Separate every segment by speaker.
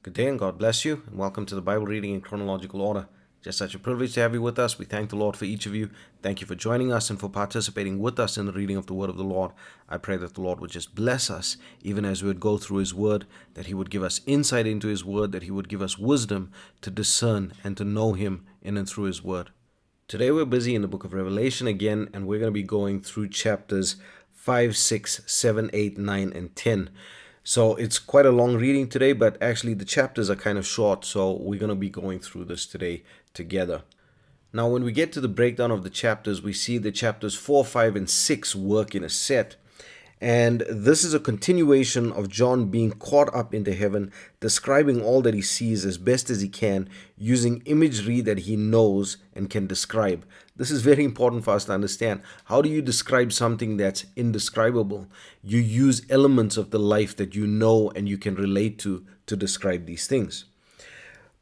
Speaker 1: Good day and God bless you, and welcome to the Bible reading in chronological order. Just such a privilege to have you with us. We thank the Lord for each of you. Thank you for joining us and for participating with us in the reading of the Word of the Lord. I pray that the Lord would just bless us, even as we would go through His Word, that He would give us insight into His Word, that He would give us wisdom to discern and to know Him in and through His Word. Today we're busy in the book of Revelation again, and we're going to be going through chapters 5, 6, 7, 8, 9, and 10. So it's quite a long reading today, but actually the chapters are kind of short, so we're going to be going through this today together. Now, when we get to the breakdown of the chapters, we see that chapters 4, 5, and 6 work in a set. And this is a continuation of John being caught up into heaven, describing all that he sees as best as he can, using imagery that he knows and can describe. This is very important for us to understand. How do you describe something that's indescribable? You use elements of the life that you know and you can relate to describe these things.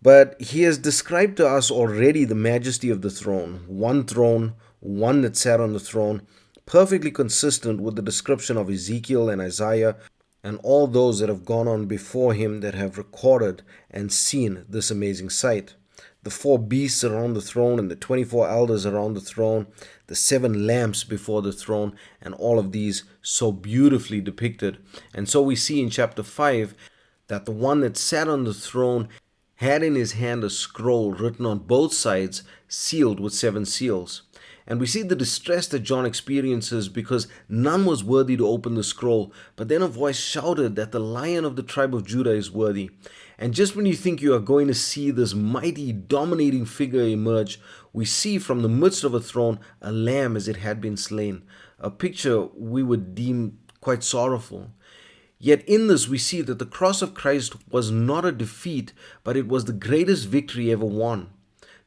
Speaker 1: But he has described to us already the majesty of the throne, one that sat on the throne, perfectly consistent with the description of Ezekiel and Isaiah and all those that have gone on before him that have recorded and seen this amazing sight. The four beasts around the throne and the 24 elders around the throne, the seven lamps before the throne, and all of these so beautifully depicted. And so we see in chapter 5 that the one that sat on the throne had in his hand a scroll written on both sides, sealed with 7 seals. And we see the distress that John experiences because none was worthy to open the scroll. But then a voice shouted that the Lion of the tribe of Judah is worthy. And just when you think you are going to see this mighty, dominating figure emerge, we see from the midst of a throne a lamb as it had been slain. A picture we would deem quite sorrowful. Yet in this we see that the cross of Christ was not a defeat, but it was the greatest victory ever won.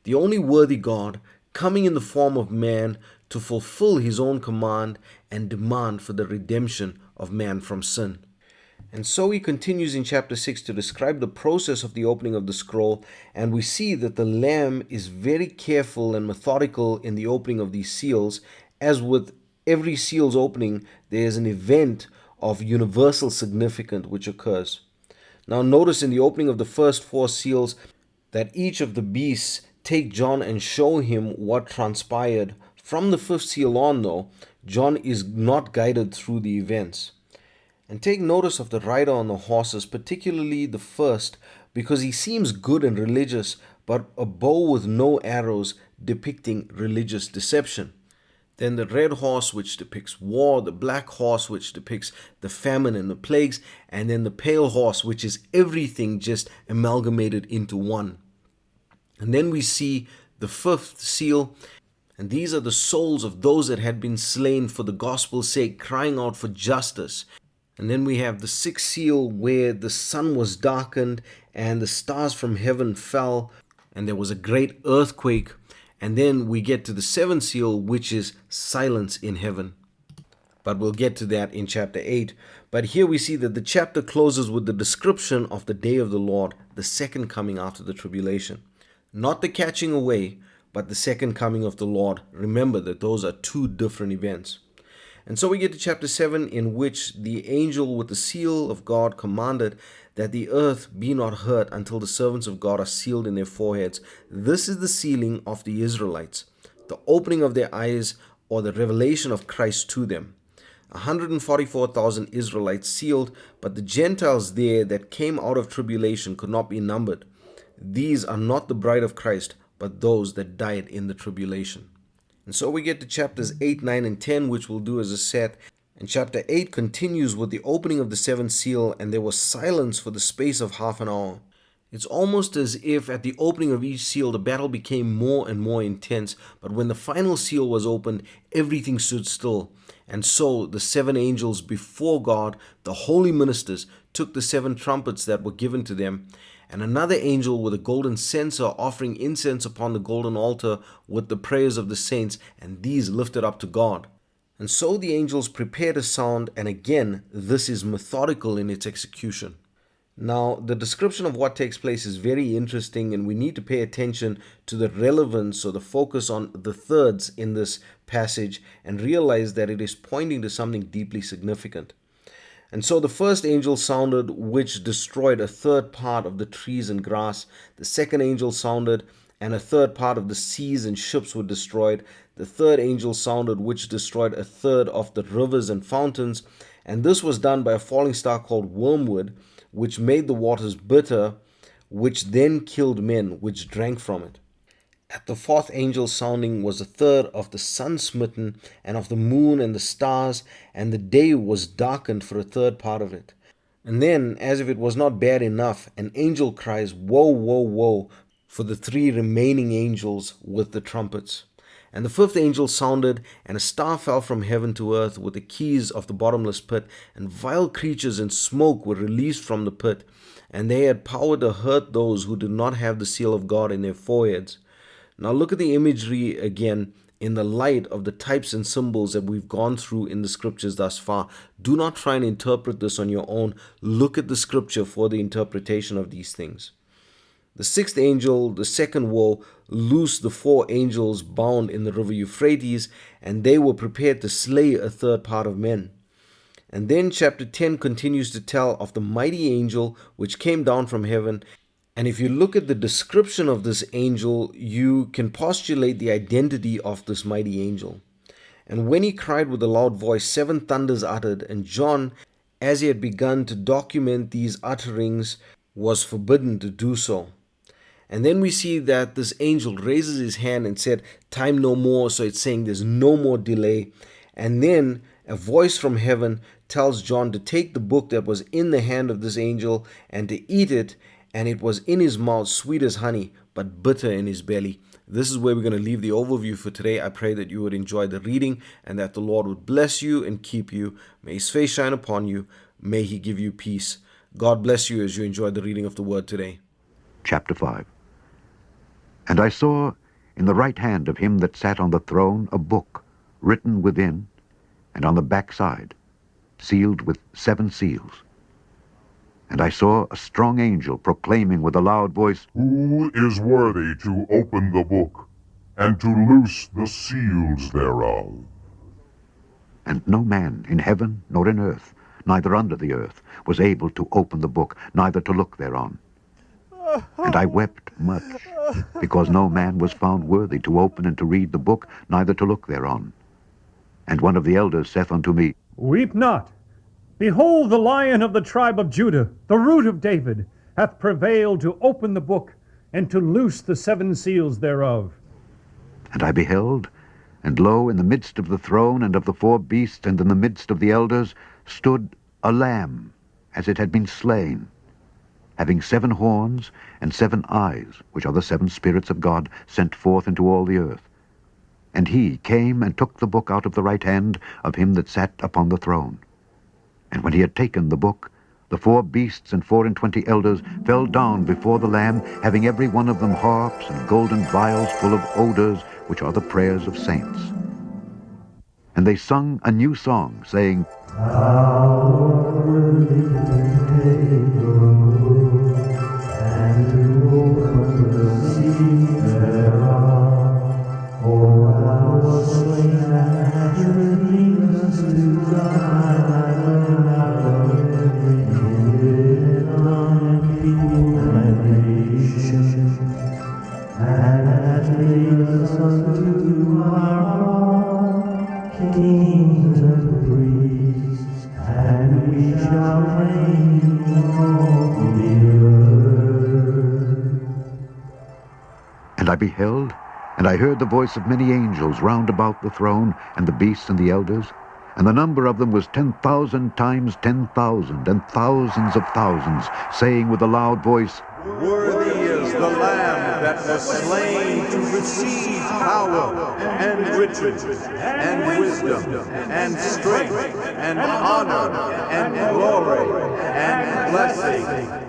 Speaker 1: The only worthy God, coming in the form of man to fulfill his own command and demand for the redemption of man from sin. And so he continues in chapter 6 to describe the process of the opening of the scroll, and we see that the Lamb is very careful and methodical in the opening of these seals. As with every seal's opening, there is an event of universal significance which occurs. Now notice in the opening of the first 4 seals that each of the beasts take John and show him what transpired. From the 5th seal on, though, John is not guided through the events. And take notice of the rider on the horses, particularly the first, because he seems good and religious, but a bow with no arrows depicting religious deception. Then the red horse, which depicts war, the black horse, which depicts the famine and the plagues, and then the pale horse, which is everything just amalgamated into one. And then we see the 5th seal, and these are the souls of those that had been slain for the gospel's sake, crying out for justice. And then we have the 6th seal, where the sun was darkened and the stars from heaven fell, and there was a great earthquake. And then we get to the 7th seal, which is silence in heaven. But we'll get to that in chapter 8. But here we see that the chapter closes with the description of the day of the Lord, the second coming after the tribulation. Not the catching away, but the second coming of the Lord. Remember that those are 2 different events. And so we get to chapter 7, in which the angel with the seal of God commanded that the earth be not hurt until the servants of God are sealed in their foreheads. This is the sealing of the Israelites, the opening of their eyes, or the revelation of Christ to them. 144,000 Israelites sealed, but the Gentiles there that came out of tribulation could not be numbered. These are not the bride of Christ, but those that died in the tribulation. And so we get to chapters 8, 9, and 10, which we'll do as a set. And chapter 8 continues with the opening of the 7th seal, and there was silence for the space of half an hour. It's almost as if at the opening of each seal, the battle became more and more intense. But when the final seal was opened, everything stood still. And so the 7 angels before God, the holy ministers, took the 7 trumpets that were given to them. And another angel with a golden censer offering incense upon the golden altar with the prayers of the saints, and these lifted up to God. And so the angels prepared a sound, and again, this is methodical in its execution. Now, the description of what takes place is very interesting, and we need to pay attention to the relevance or the focus on the thirds in this passage and realize that it is pointing to something deeply significant. And so the first angel sounded, which destroyed a third part of the trees and grass. The second angel sounded, and a third part of the seas and ships were destroyed. The third angel sounded, which destroyed a third of the rivers and fountains. And this was done by a falling star called wormwood, which made the waters bitter, which then killed men which drank from it. At the fourth angel sounding was a third of the sun smitten, and of the moon and the stars, and the day was darkened for a third part of it. And then, as if it was not bad enough, an angel cries, "Woe, woe, woe," for the three remaining angels with the trumpets. And the fifth angel sounded, and a star fell from heaven to earth with the keys of the bottomless pit, and vile creatures and smoke were released from the pit, and they had power to hurt those who did not have the seal of God in their foreheads. Now look at the imagery again in the light of the types and symbols that we've gone through in the scriptures thus far. Do not try and interpret this on your own. Look at the scripture for the interpretation of these things. The sixth angel, the second woe, loosed the four angels bound in the river Euphrates, and they were prepared to slay a third part of men. And then chapter 10 continues to tell of the mighty angel which came down from heaven. And if you look at the description of this angel, you can postulate the identity of this mighty angel. And when he cried with a loud voice, seven thunders uttered, and John, as he had begun to document these utterings, was forbidden to do so. And then we see that this angel raises his hand and said, "Time no more." So it's saying there's no more delay. And then a voice from heaven tells John to take the book that was in the hand of this angel and to eat it. And it was in his mouth sweet as honey, but bitter in his belly. This is where we're going to leave the overview for today. I pray that you would enjoy the reading and that the Lord would bless you and keep you. May his face shine upon you. May he give you peace. God bless you as you enjoy the reading of the word today.
Speaker 2: Chapter 5. And I saw in the right hand of him that sat on the throne a book written within and on the backside, sealed with 7 seals. And I saw a strong angel proclaiming with a loud voice,
Speaker 3: Who is worthy to open the book, and to loose the seals thereof?
Speaker 2: And no man in heaven nor in earth, neither under the earth, was able to open the book, neither to look thereon. And I wept much, because no man was found worthy to open and to read the book, neither to look thereon. And one of the elders saith unto me,
Speaker 4: Weep not. Behold, the Lion of the tribe of Judah, the root of David, hath prevailed to open the book and to loose the 7 seals thereof.
Speaker 2: And I beheld, and lo, in the midst of the throne and of the 4 beasts and in the midst of the elders stood a lamb, as it had been slain, having 7 horns and 7 eyes, which are the 7 spirits of God sent forth into all the earth. And he came and took the book out of the right hand of him that sat upon the throne. And when he had taken the book, the 4 beasts and 24 elders fell down before the Lamb, having every one of them harps and golden vials full of odors, which are the prayers of saints. And they sung a new song, saying,
Speaker 5: How worthy to take the book, and to open the seal thereof. For thou wast slain, and hast redeemed us to thy
Speaker 2: And I beheld, and I heard the voice of many angels round about the throne, and the beasts and the elders, and the number of them was 10,000 times 10,000, and thousands of thousands, saying with a loud voice,
Speaker 6: Worthy is the Lamb that was slain to receive power, and riches, and wisdom, and strength, and honor, and glory, and blessing.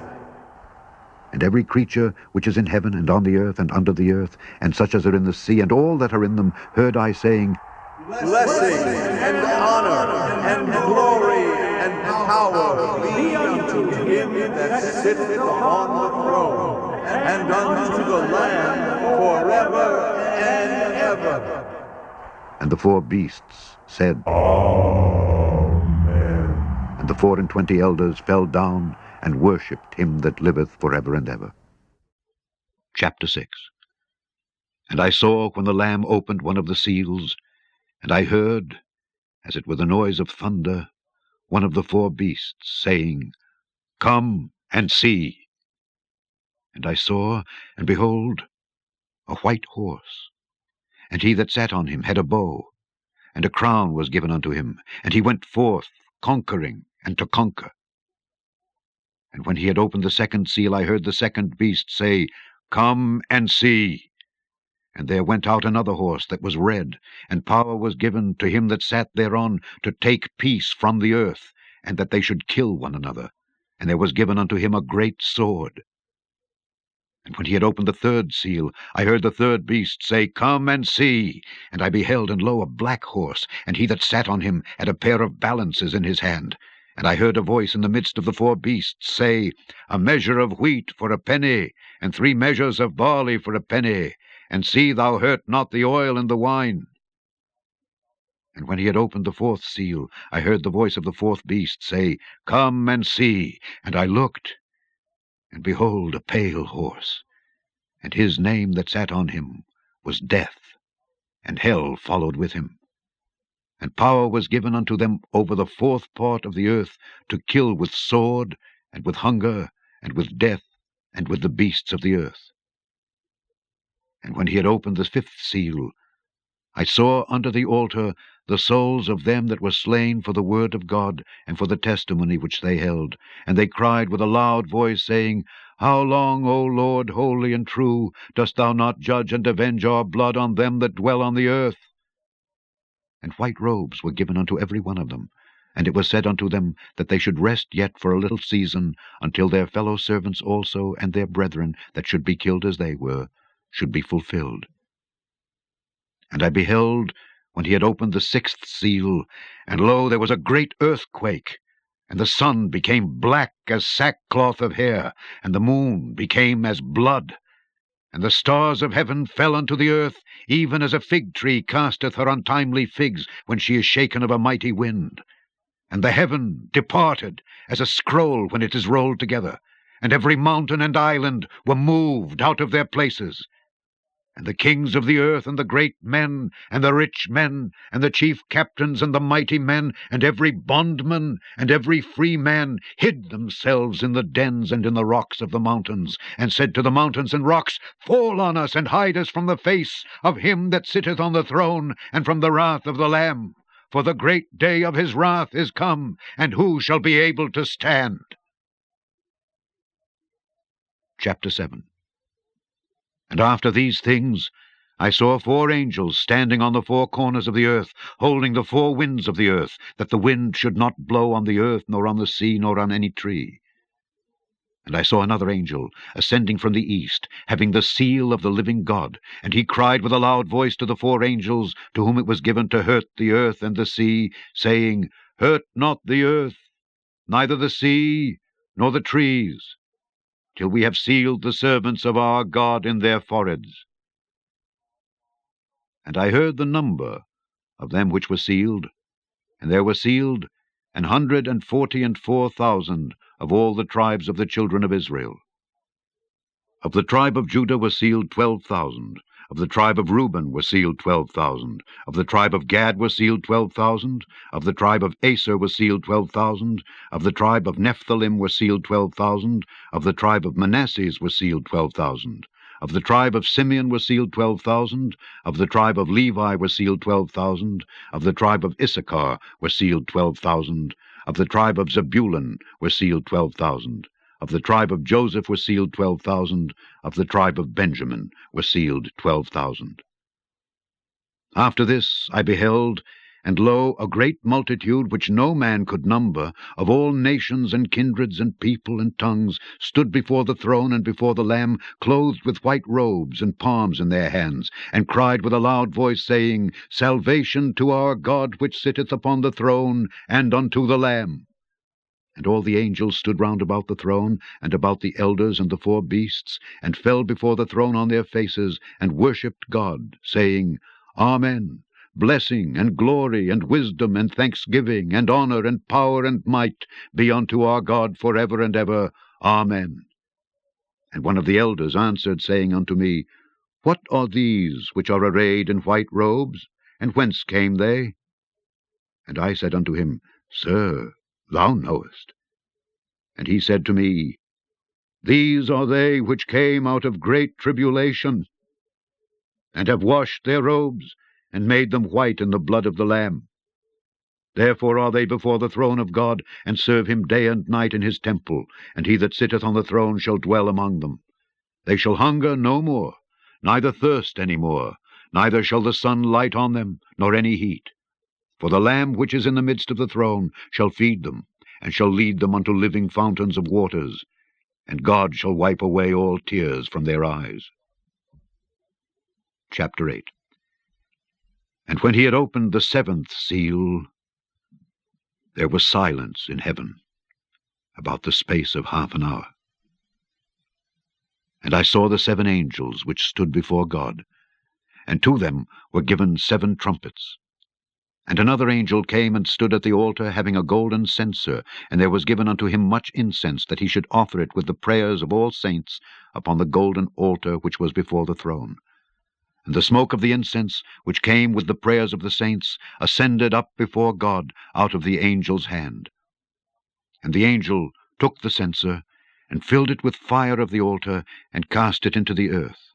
Speaker 2: And every creature which is in heaven and on the earth and under the earth, and such as are in the sea, and all that are in them, heard I saying,
Speaker 6: Blessing, and honor, and glory, and power be unto him that sitteth upon the throne, and unto the Lamb forever and ever.
Speaker 2: And the 4 beasts said,
Speaker 3: Amen.
Speaker 2: And the 24 elders fell down and worshipped him that liveth for ever and ever. Chapter 6. And I saw when the Lamb opened one of the seals, and I heard, as it were the noise of thunder, one of the 4 beasts saying, Come and see. And I saw, and behold, a white horse, and he that sat on him had a bow, and a crown was given unto him, and he went forth, conquering and to conquer. And when he had opened the 2nd seal, I heard the 2nd beast say, Come and see. And there went out another horse that was red, and power was given to him that sat thereon to take peace from the earth, and that they should kill one another. And there was given unto him a great sword. And when he had opened the 3rd seal, I heard the 3rd beast say, Come and see. And I beheld, and lo, a black horse, and he that sat on him had a pair of balances in his hand. And I heard a voice in the midst of the 4 beasts say, A measure of wheat for a penny, and 3 measures of barley for a penny, and see thou hurt not the oil and the wine. And when he had opened the 4th seal, I heard the voice of the 4th beast say, Come and see. And I looked, and behold, a pale horse, and his name that sat on him was Death, and hell followed with him. And power was given unto them over the 4th part of the earth to kill with sword, and with hunger, and with death, and with the beasts of the earth. And when he had opened the 5th seal, I saw under the altar the souls of them that were slain for the word of God, and for the testimony which they held. And they cried with a loud voice, saying, How long, O Lord, holy and true, dost thou not judge and avenge our blood on them that dwell on the earth? And white robes were given unto every one of them. And it was said unto them that they should rest yet for a little season, until their fellow servants also and their brethren that should be killed as they were, should be fulfilled. And I beheld, when he had opened the 6th seal, and lo, there was a great earthquake, and the sun became black as sackcloth of hair, and the moon became as blood. And the stars of heaven fell unto the earth, even as a fig tree casteth her untimely figs when she is shaken of a mighty wind. And the heaven departed, as a scroll when it is rolled together, and every mountain and island were moved out of their places. And the kings of the earth, and the great men, and the rich men, and the chief captains, and the mighty men, and every bondman, and every free man, hid themselves in the dens and in the rocks of the mountains, and said to the mountains and rocks, Fall on us, and hide us from the face of him that sitteth on the throne, and from the wrath of the Lamb. For the great day of his wrath is come, and who shall be able to stand? Chapter 7. And after these things I saw 4 angels standing on the 4 corners of the earth, holding the 4 winds of the earth, that the wind should not blow on the earth, nor on the sea, nor on any tree. And I saw another angel ascending from the east, having the seal of the living God. And he cried with a loud voice to the 4 angels, to whom it was given to hurt the earth and the sea, saying, Hurt not the earth, neither the sea, nor the trees, till we have sealed the servants of our God in their foreheads. And I heard the number of them which were sealed, and there were sealed 144,000 of all the tribes of the children of Israel. Of the tribe of Judah were sealed 12,000. Of the tribe of Reuben were sealed 12,000. Of the tribe of Gad were sealed 12,000. Of the tribe of Aser were sealed 12,000. Of the tribe of Nephthalim were sealed 12,000. Of the tribe of Manasseh were sealed 12,000. Of the tribe of Simeon were sealed 12,000. Of the tribe of Levi were sealed 12,000. Of the tribe of Issachar were sealed 12,000. Of the tribe of Zebulun were sealed 12,000. Of the tribe of Joseph were sealed 12,000. Of the tribe of Benjamin were sealed 12,000. After this I beheld, and lo, a great multitude which no man could number, of all nations and kindreds and people and tongues, stood before the throne and before the Lamb, clothed with white robes and palms in their hands, and cried with a loud voice, saying, Salvation to our God which sitteth upon the throne, and unto the Lamb. And all the angels stood round about the throne, and about the elders and the 4 beasts, and fell before the throne on their faces, and worshipped God, saying, Amen. blessing and glory and wisdom and thanksgiving and honor and power and might be unto our God forever and ever. Amen. And one of the elders answered, saying unto me, What are these which are arrayed in white robes, and whence came they? And I said unto him, Sir, thou knowest. And he said to me, These are they which came out of great tribulation, and have washed their robes, and made them white in the blood of the Lamb. Therefore are they before the throne of God, and serve him day and night in his temple, and he that sitteth on the throne shall dwell among them. They shall hunger no more, neither thirst any more, neither shall the sun light on them, nor any heat. For the Lamb which is in the midst of the throne shall feed them, and shall lead them unto living fountains of waters, and God shall wipe away all tears from their eyes. Chapter 8. And when he had opened the seventh seal, there was silence in heaven about the space of half an hour. And I saw the 7 angels which stood before God, and to them were given 7 trumpets. And another angel came and stood at the altar, having a golden censer, and there was given unto him much incense, that he should offer it with the prayers of all saints upon the golden altar which was before the throne. And the smoke of the incense, which came with the prayers of the saints, ascended up before God out of the angel's hand. And the angel took the censer, and filled it with fire of the altar, and cast it into the earth.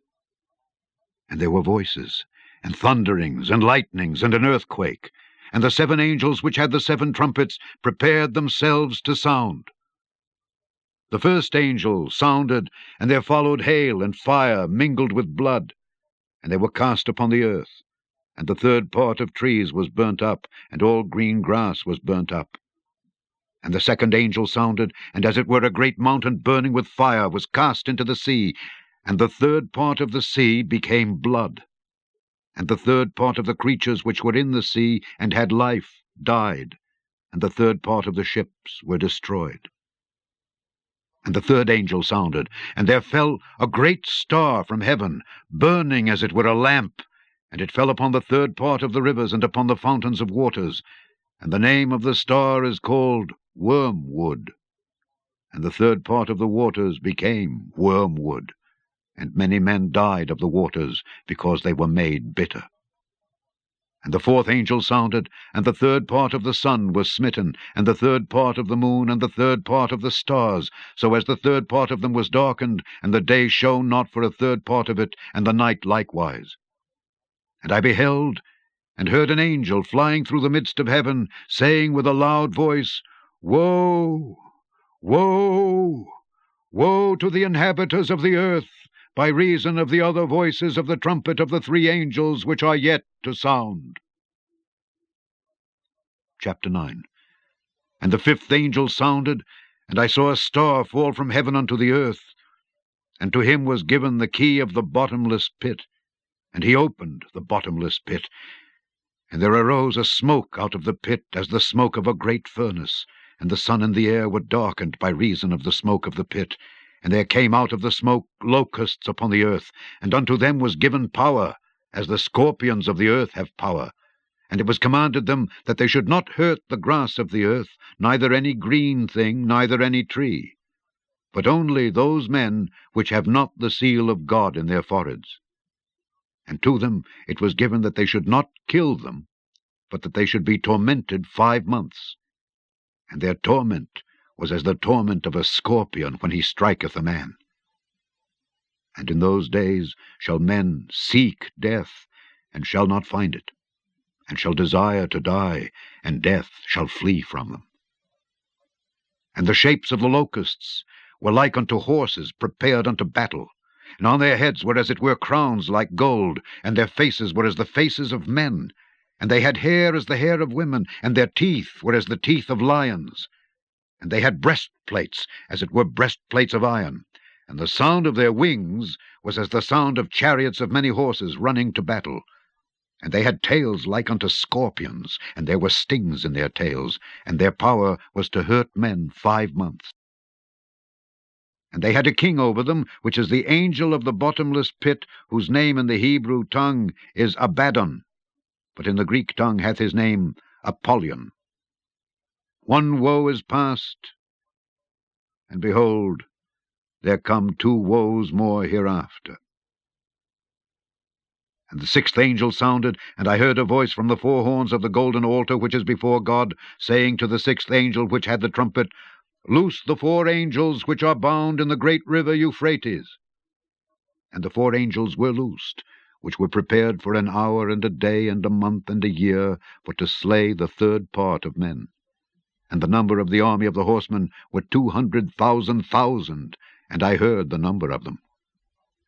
Speaker 2: And there were voices, and thunderings, and lightnings, and an earthquake. And the 7 angels which had the 7 trumpets prepared themselves to sound. The first angel sounded, and there followed hail and fire mingled with blood, and they were cast upon the earth. And the 3rd part of trees was burnt up, and all green grass was burnt up. And the second angel sounded, and as it were a great mountain burning with fire was cast into the sea, and the 3rd part of the sea became blood. And the 3rd part of the creatures which were in the sea and had life died, and the 3rd part of the ships were destroyed. And the 3rd angel sounded, and there fell a great star from heaven, burning as it were a lamp, and it fell upon the 3rd part of the rivers and upon the fountains of waters. And the name of the star is called Wormwood. And the 3rd part of the waters became wormwood, and many men died of the waters, because they were made bitter. And the 4th angel sounded, and the 3rd part of the sun was smitten, and the 3rd part of the moon, and the 3rd part of the stars, so as the 3rd part of them was darkened, and the day shone not for a 3rd part of it, and the night likewise. And I beheld, and heard an angel flying through the midst of heaven, saying with a loud voice, Woe! Woe! Woe to the inhabitants of the earth, by reason of the other voices of the trumpet of the 3 angels which are yet to sound. Chapter 9. And the 5th angel sounded, and I saw a star fall from heaven unto the earth, and to him was given the key of the bottomless pit, and he opened the bottomless pit. And there arose a smoke out of the pit, as the smoke of a great furnace, and the sun and the air were darkened by reason of the smoke of the pit. And there came out of the smoke locusts upon the earth, and unto them was given power, as the scorpions of the earth have power. And it was commanded them that they should not hurt the grass of the earth, neither any green thing, neither any tree, but only those men which have not the seal of God in their foreheads. And to them it was given that they should not kill them, but that they should be tormented 5 months. And their torment was as the torment of a scorpion when he striketh a man. And in those days shall men seek death, and shall not find it, and shall desire to die, and death shall flee from them. And the shapes of the locusts were like unto horses prepared unto battle, and on their heads were as it were crowns like gold, and their faces were as the faces of men, and they had hair as the hair of women, and their teeth were as the teeth of lions. And they had breastplates, as it were breastplates of iron, and the sound of their wings was as the sound of chariots of many horses running to battle. And they had tails like unto scorpions, and there were stings in their tails, and their power was to hurt men 5 months. And they had a king over them, which is the angel of the bottomless pit, whose name in the Hebrew tongue is Abaddon. but in the Greek tongue hath his name Apollyon. One woe is past, and behold, there come 2 woes more hereafter. And the 6th angel sounded, and I heard a voice from the 4 horns of the golden altar which is before God, saying to the 6th angel which had the trumpet, Loose the 4 angels which are bound in the great river Euphrates. And the 4 angels were loosed, which were prepared for an hour and a day and a month and a year, for to slay the 3rd part of men. And the number of the army of the horsemen were 200,000,000, and I heard the number of them.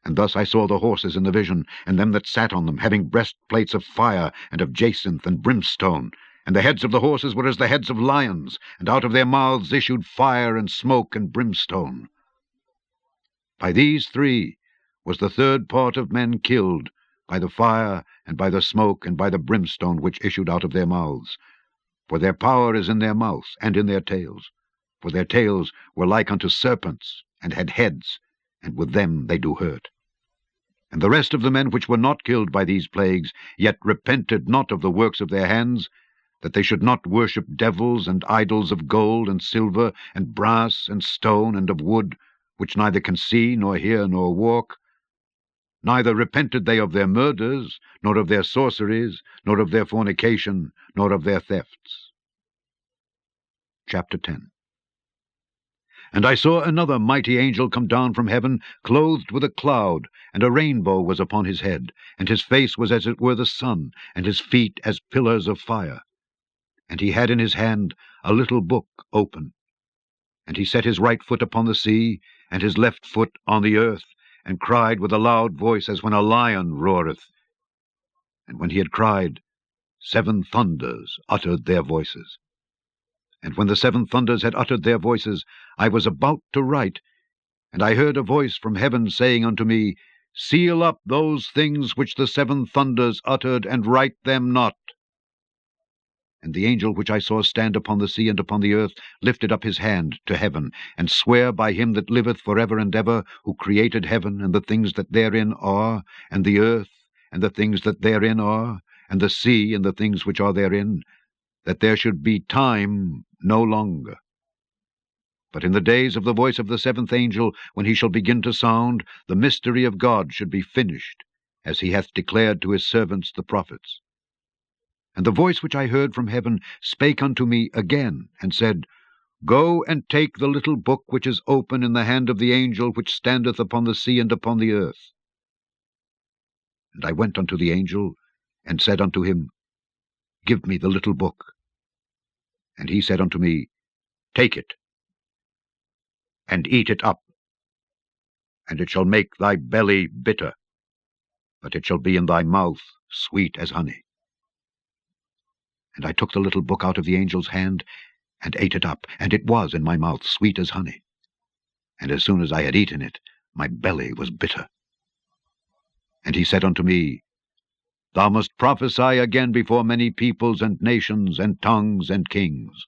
Speaker 2: And thus I saw the horses in the vision, and them that sat on them, having breastplates of fire, and of jacinth and brimstone. And the heads of the horses were as the heads of lions, and out of their mouths issued fire and smoke and brimstone. By these 3 was the 3rd part of men killed, by the fire, and by the smoke, and by the brimstone which issued out of their mouths. For their power is in their mouths, and in their tails. For their tails were like unto serpents, and had heads, and with them they do hurt. And the rest of the men which were not killed by these plagues, yet repented not of the works of their hands, that they should not worship devils and idols of gold and silver, and brass and stone and of wood, which neither can see, nor hear, nor walk. Neither repented they of their murders, nor of their sorceries, nor of their fornication, nor of their thefts. Chapter 10. And I saw another mighty angel come down from heaven, clothed with a cloud, and a rainbow was upon his head, and his face was as it were the sun, and his feet as pillars of fire. And he had in his hand a little book open. And he set his right foot upon the sea, and his left foot on the earth, and cried with a loud voice, as when a lion roareth. And when he had cried, 7 thunders uttered their voices. And when the 7 thunders had uttered their voices, I was about to write, and I heard a voice from heaven saying unto me, Seal up those things which the 7 thunders uttered, and write them not. And the angel which I saw stand upon the sea and upon the earth lifted up his hand to heaven, and sware by him that liveth for ever and ever, who created heaven and the things that therein are, and the earth and the things that therein are, and the sea and the things which are therein, that there should be time no longer. But in the days of the voice of the 7th angel, when he shall begin to sound, the mystery of God should be finished, as he hath declared to his servants the prophets. And the voice which I heard from heaven spake unto me again, and said, Go and take the little book which is open in the hand of the angel which standeth upon the sea and upon the earth. And I went unto the angel, and said unto him, Give me the little book. And he said unto me, Take it, and eat it up, and it shall make thy belly bitter, but it shall be in thy mouth sweet as honey. And I took the little book out of the angel's hand, and ate it up, and it was in my mouth sweet as honey. And as soon as I had eaten it, my belly was bitter. And he said unto me, Thou must prophesy again before many peoples and nations and tongues and kings.